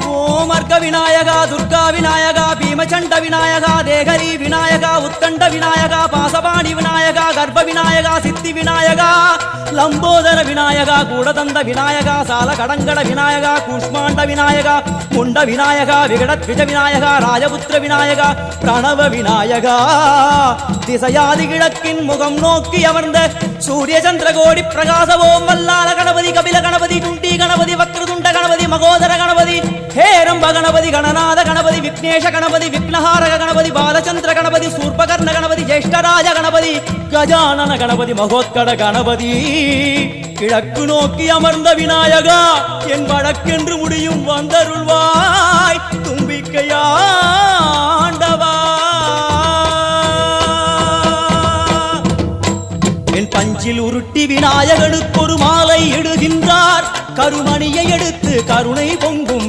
ஓமர்க்க விநாயகா துர்கா விநாயகா பீமச்சண்ட விநாயகா தேகரி விநாயகா உத்தண்ட விநாயகா பாசபாணி விநாயகா கர்ப்ப விநாயகா சித்தி விநாயகா லம்போதர விநாயகா கூடதந்த விநாயகா சால கடங்கட விநாயகா கூஷ்மாண்ட விநாயகா முண்ட விநாயகா விகடத்விஜ விநாயகா ராஜபுத்திர விநாயகா பிரணவ விநாயகா திசையாதி கிழக்கின் முகம் நோக்கி அமர்ந்த சூரிய சந்திரகோடி பிரகாச ஓம் வல்லால கணபதி கபில கணபதி குண்டி கணபதி வக்ரதுண்ட கணபதி மகோதர கணபதி ஹேரம்ப கணபதி கணநாத கணபதி விக்னேஷ கணபதி விக்னஹாரக கணபதி பாலச்சந்திர கணபதி சூர்பகர்ண கணபதி ஜேஷ்டராஜ கணபதி கஜானன கணபதி மகோத்கட கணபதி கிழக்கு நோக்கி அமர்ந்த விநாயகா என் வழக்கென்று முடியும் வந்தருள்வாய் தும்பிக்கையாண்டவா என் பஞ்சில் உருட்டி விநாயகனுக்கு ஒரு மாலை இடுகின்றார் கருமணியை எடுத்து கருணை பொங்கும்